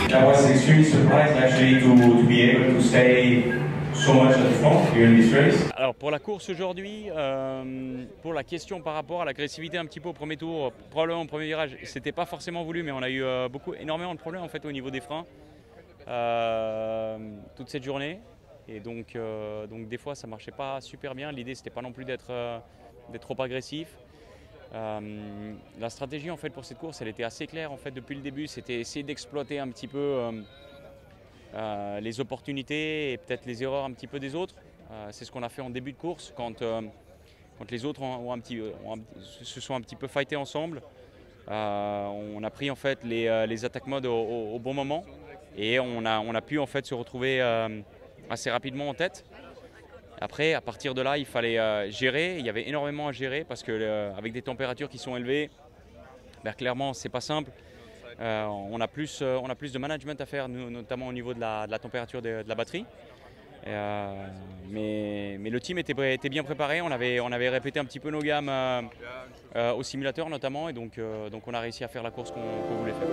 That was extremely surprised actually to be able to stay so much at the front during this race. Alors pour la course aujourd'hui, pour la question par rapport à l'agressivité un petit peu au premier tour, probablement au premier virage, c'était pas forcément voulu, mais on a eu énormément de problèmes en fait au niveau des freins toute cette journée. Et donc des fois ça marchait pas super bien. L'idée c'était pas non plus d'être trop agressif. La stratégie en fait pour cette course elle était assez claire en fait depuis le début, c'était essayer d'exploiter un petit peu les opportunités et peut-être les erreurs un petit peu des autres. C'est ce qu'on a fait en début de course quand les autres se sont un petit peu fightés ensemble. On a pris en fait les attaques mode au bon moment et on a pu en fait se retrouver assez rapidement en tête. Après, à partir de là, il fallait gérer. Il y avait énormément à gérer parce que avec des températures qui sont élevées, ben, clairement, c'est pas simple. On a plus de management à faire, notamment au niveau de la température de la batterie. Mais le team était bien préparé. On avait répété un petit peu nos gammes au simulateur notamment, et donc on a réussi à faire la course qu'on voulait faire.